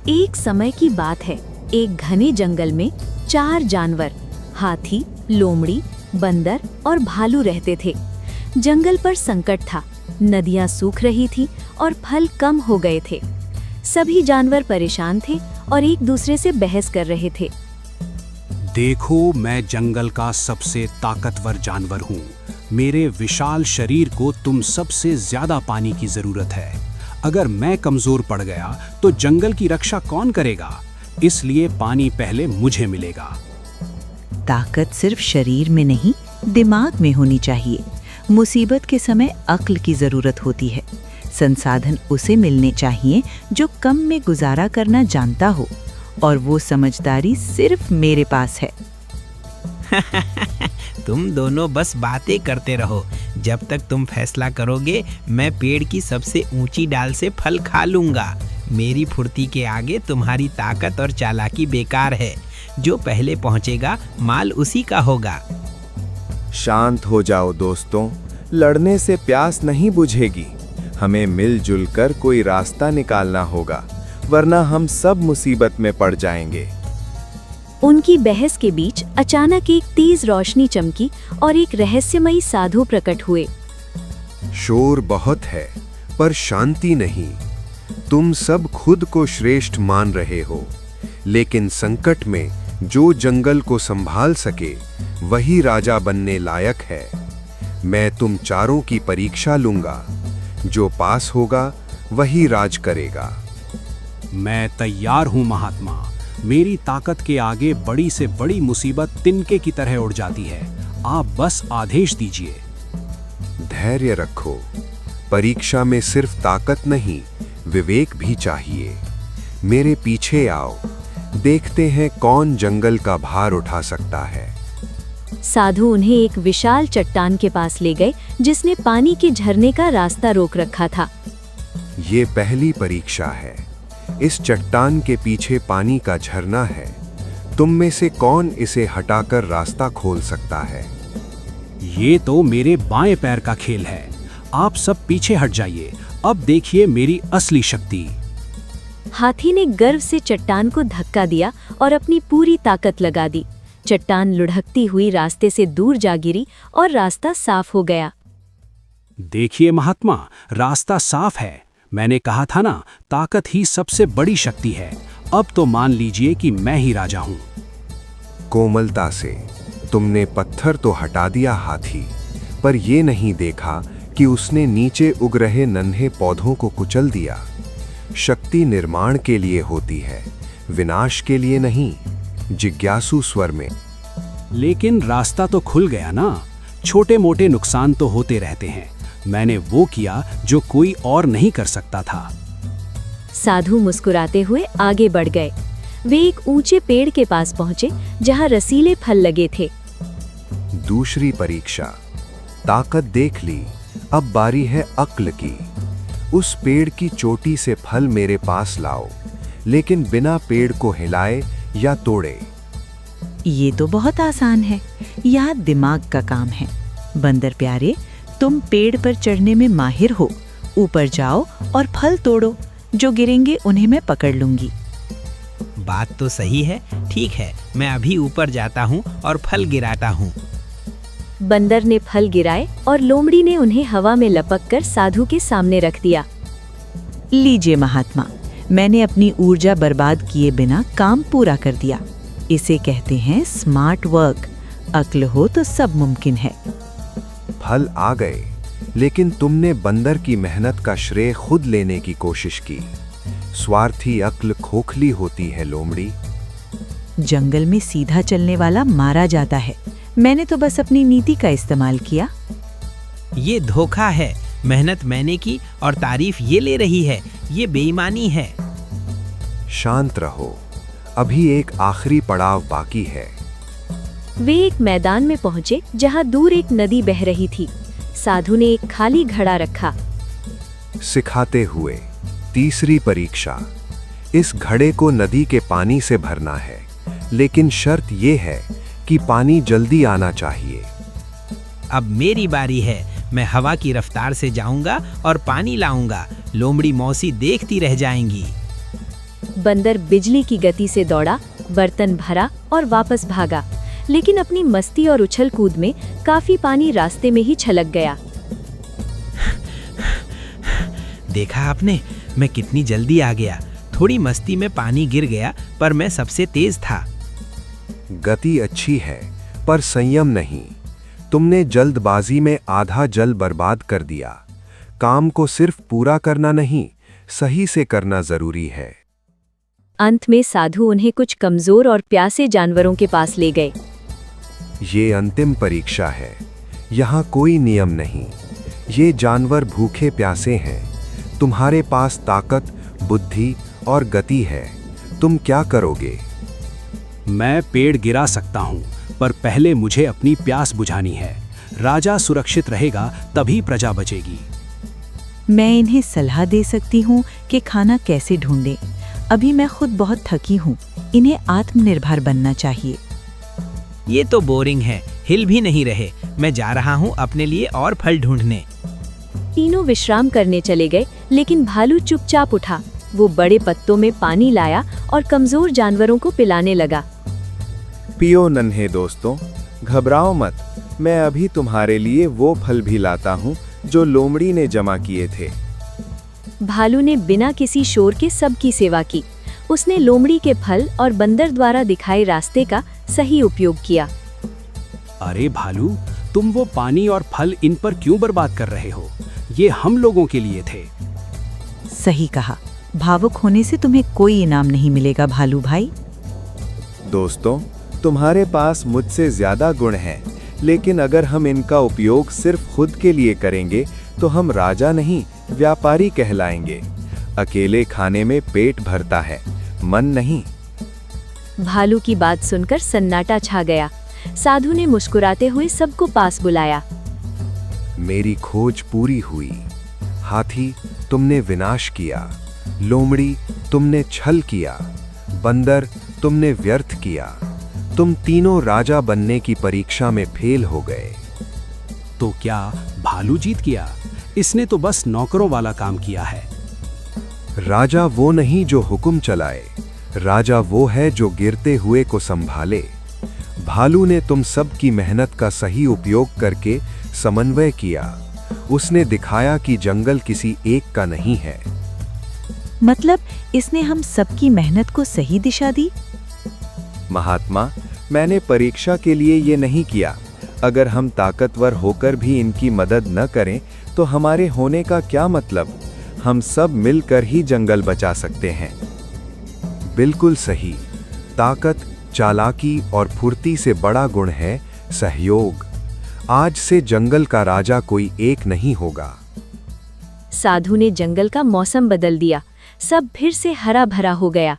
एक समय की बात है। एक घने जंगल में 4 जानवर हाथी, लोमड़ी, बंदर और भालू रहते थे। जंगल पर संकट था, नदियां सूख रही थी और फल कम हो गए थे। सभी जानवर परेशान थे और एक दूसरे से बहस कर रहे थे। देखो, मैं जंगल का सबसे ताकतवर जानवर हूँ। मेरे विशाल शरीर को तुम सबसे ज्यादा पानी की जरूरत है। अगर मैं कमजोर पड़ गया तो जंगल की रक्षा कौन करेगा? इसलिए पानी पहले मुझे मिलेगा। ताकत सिर्फ शरीर में नहीं, दिमाग में होनी चाहिए। मुसीबत के समय अक्ल की जरूरत होती है। संसाधन उसे मिलने चाहिए जो कम में गुजारा करना जानता हो, और वो समझदारी सिर्फ मेरे पास है। तुम दोनों बस बातें करते रहो। जब तक तुम फैसला करोगे, मैं पेड़ की सबसे ऊंची डाल से फल खा लूंगा। मेरी फुर्ती के आगे तुम्हारी ताकत और चालाकी बेकार है। जो पहले पहुंचेगा, माल उसी का होगा। शांत हो जाओ दोस्तों, लड़ने से प्यास नहीं बुझेगी। हमें मिलजुल कर कोई रास्ता निकालना होगा, वरना हम सब मुसीबत में पड़ जाएंगे। उनकी बहस के बीच अचानक एक तेज रोशनी चमकी और एक रहस्यमयी साधु प्रकट हुए। शोर बहुत है, पर शांति नहीं। तुम सब खुद को श्रेष्ठ मान रहे हो, लेकिन संकट में जो जंगल को संभाल सके वही राजा बनने लायक है। मैं तुम चारों की परीक्षा लूंगा। जो पास होगा वही राज करेगा। मैं तैयार हूँ महात्मा। मेरी ताकत के आगे बड़ी से बड़ी मुसीबत तिनके की तरह उड़ जाती है। आप बस आदेश दीजिए। धैर्य रखो। परीक्षा में सिर्फ ताकत नहीं, विवेक भी चाहिए। मेरे पीछे आओ, देखते हैं कौन जंगल का भार उठा सकता है। साधु उन्हें एक विशाल चट्टान के पास ले गए, जिसने पानी के झरने का रास्ता रोक रखा था। ये पहली परीक्षा है। इस चट्टान के पीछे पानी का झरना है। तुम में से कौन इसे हटाकर रास्ता खोल सकता है? ये तो मेरे बाएं पैर का खेल है। आप सब पीछे हट जाइए। अब देखिए मेरी असली शक्ति। हाथी ने गर्व से चट्टान को धक्का दिया और अपनी पूरी ताकत लगा दी। चट्टान लुढ़कती हुई रास्ते से दूर जा गिरी और रास्ता साफ हो गया। देखिए महात्मा, रास्ता साफ है। मैंने कहा था ना, ताकत ही सबसे बड़ी शक्ति है। अब तो मान लीजिए कि मैं ही राजा हूँ। कोमलता से तुमने पत्थर तो हटा दिया हाथी, पर यह नहीं देखा कि उसने नीचे उग रहे नन्हे पौधों को कुचल दिया। शक्ति निर्माण के लिए होती है, विनाश के लिए नहीं। जिज्ञासु स्वर में। लेकिन रास्ता तो खुल गया ना। छोटे मोटे नुकसान तो होते रहते हैं। मैंने वो किया जो कोई और नहीं कर सकता था। साधु मुस्कुराते हुए आगे बढ़ गए। वे एक ऊंचे पेड़ के पास पहुंचे, जहां रसीले फल लगे थे। दूसरी परीक्षा। ताकत देख ली, अब बारी है अक्ल की। उस पेड़ की चोटी से फल मेरे पास लाओ, लेकिन बिना पेड़ को हिलाए या तोड़े। ये तो बहुत आसान है। यह दिमाग का काम है। बंदर प्यारे, तुम पेड़ पर चढ़ने में माहिर हो। ऊपर जाओ और फल तोड़ो। जो गिरेंगे उन्हें मैं पकड़ लूंगी। बात तो सही है। ठीक है, मैं अभी ऊपर जाता हूँ और फल गिराता हूँ। बंदर ने फल गिराए और लोमड़ी ने उन्हें हवा में लपककर साधु के सामने रख दिया। लीजिए महात्मा, मैंने अपनी ऊर्जा बर्बाद किए बिना काम पूरा कर दिया। इसे कहते हैं स्मार्ट वर्क। अक्ल हो तो सब मुमकिन है। फल आ गए, लेकिन तुमने बंदर की मेहनत का श्रेय खुद लेने की कोशिश की। स्वार्थी अक्ल खोखली होती है लोमड़ी। जंगल में सीधा चलने वाला मारा जाता है। मैंने तो बस अपनी नीति का इस्तेमाल किया। ये धोखा है। मेहनत मैंने की और तारीफ ये ले रही है। ये बेईमानी है। शांत रहो, अभी एक आखिरी पड़ाव बाकी है। वे एक मैदान में पहुंचे, जहां दूर एक नदी बह रही थी। साधु ने एक खाली घड़ा रखा। सिखाते हुए तीसरी परीक्षा। इस घड़े को नदी के पानी से भरना है, लेकिन शर्त यह है कि पानी जल्दी आना चाहिए। अब मेरी बारी है। मैं हवा की रफ्तार से जाऊंगा और पानी लाऊंगा। लोमड़ी मौसी देखती रह जाएंगी। बंदर बिजली की गति से दौड़ा, बर्तन भरा और वापस भागा, लेकिन अपनी मस्ती और उछल कूद में काफी पानी रास्ते में ही छलक गया। देखा आपने, मैं कितनी जल्दी आ गया। थोड़ी मस्ती में पानी गिर गया, पर मैं सबसे तेज था। गति अच्छी है, पर संयम नहीं। तुमने जल्दबाजी में आधा जल बर्बाद कर दिया। काम को सिर्फ पूरा करना नहीं, सही से करना जरूरी है। अंत में साधु उन्हें कुछ कमजोर और प्यासे जानवरों के पास ले गए। ये अंतिम परीक्षा है। यहाँ कोई नियम नहीं। ये जानवर भूखे प्यासे हैं। तुम्हारे पास ताकत, बुद्धि और गति है। तुम क्या करोगे? मैं पेड़ गिरा सकता हूँ, पर पहले मुझे अपनी प्यास बुझानी है। राजा सुरक्षित रहेगा तभी प्रजा बचेगी। मैं इन्हें सलाह दे सकती हूँ कि खाना कैसे ढूंढें। अभी मैं खुद बहुत थकी हूँ। इन्हें आत्मनिर्भर बनना चाहिए। ये तो बोरिंग है, हिल भी नहीं रहे। मैं जा रहा हूँ अपने लिए और फल ढूंढने। तीनों विश्राम करने चले गए, लेकिन भालू चुपचाप उठा। वो बड़े पत्तों में पानी लाया और कमजोर जानवरों को पिलाने लगा। पियो नन्हे दोस्तों, घबराओ मत। मैं अभी तुम्हारे लिए वो फल भी लाता हूँ जो लोमड़ी ने जमा किए थे। भालू ने बिना किसी शोर के सबकी सेवा की। उसने लोमड़ी के फल और बंदर द्वारा दिखाए रास्ते का सही उपयोग किया। अरे भालू, तुम वो पानी और फल इन पर क्यों बर्बाद कर रहे हो? ये हम लोगों के लिए थे। सही कहा। भावुक होने से तुम्हें कोई इनाम नहीं मिलेगा भालू भाई। दोस्तों, तुम्हारे पास मुझसे ज्यादा गुण हैं, लेकिन अगर हम इनका उपयोग सिर्फ खुद के लिए करेंगे तो हम राजा नहीं, व्यापारी कहलाएंगे। अकेले खाने में पेट भरता है, मन नहीं। भालू की बात सुनकर सन्नाटा छा गया। साधु ने मुस्कुराते हुए सबको पास बुलाया। मेरी खोज पूरी हुई। हाथी, तुमने विनाश किया। लोमड़ी, तुमने छल किया। बंदर, तुमने व्यर्थ किया। तुम तीनों राजा बनने की परीक्षा में फेल हो गए। तो क्या भालू जीत गया? इसने तो बस नौकरों वाला काम किया है। राजा वो नहीं जो हुक्म चलाए। राजा वो है जो गिरते हुए को संभाले। भालू ने तुम सब की मेहनत का सही उपयोग करके समन्वय किया। उसने दिखाया कि जंगल किसी एक का नहीं है। मतलब इसने हम सबकी मेहनत को सही दिशा दी। महात्मा, मैंने परीक्षा के लिए ये नहीं किया। अगर हम ताकतवर होकर भी इनकी मदद न करें तो हमारे होने का क्या मतलब? हम सब मिलकर ही जंगल बचा सकते हैं। बिल्कुल सही। ताकत, चालाकी और फुर्ती से बड़ा गुण है सहयोग। आज से जंगल का राजा कोई एक नहीं होगा। साधु ने जंगल का मौसम बदल दिया। सब फिर से हरा भरा हो गया।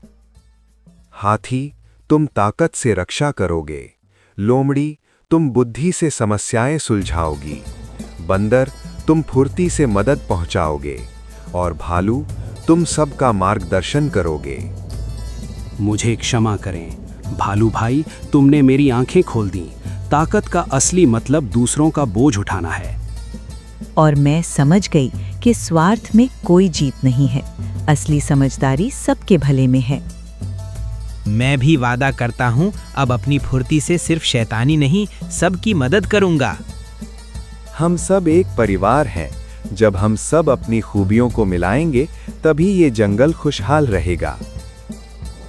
हाथी, तुम ताकत से रक्षा करोगे। लोमड़ी, तुम बुद्धि से समस्याएं सुलझाओगी। बंदर, तुम फुर्ती से मदद पहुंचाओगे। और भालू, तुम सबका मार्गदर्शन करोगे। मुझे क्षमा करें भालू भाई, तुमने मेरी आंखें खोल दी। ताकत का असली मतलब दूसरों का बोझ उठाना है। और मैं समझ गई कि स्वार्थ में कोई जीत नहीं है। असली समझदारी सबके भले में है। मैं भी वादा करता हूँ, अब अपनी फुर्ती से सिर्फ शैतानी नहीं, सबकी मदद करूँगा। हम सब एक परिवार हैं। जब हम सब अपनी खूबियों को मिलाएंगे तभी ये जंगल खुशहाल रहेगा।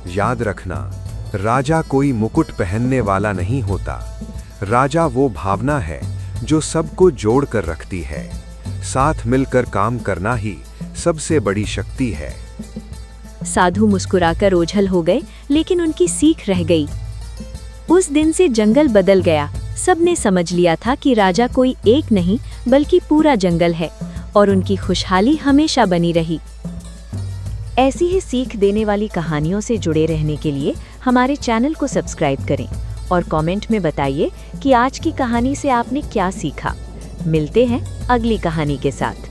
याद रखना, राजा कोई मुकुट पहनने वाला नहीं होता। राजा वो भावना है जो सबको जोड़ कर रखती है। साथ मिलकर काम करना ही सबसे बड़ी शक्ति है। साधु मुस्कुराकर ओझल हो गए, लेकिन उनकी सीख रह गई। उस दिन से जंगल बदल गया। सबने समझ लिया था कि राजा कोई एक नहीं बल्कि पूरा जंगल है, और उनकी खुशहाली हमेशा बनी रही। ऐसी ही सीख देने वाली कहानियों से जुड़े रहने के लिए हमारे चैनल को सब्सक्राइब करें और कमेंट में बताइए कि आज की कहानी से आपने क्या सीखा। मिलते हैं अगली कहानी के साथ।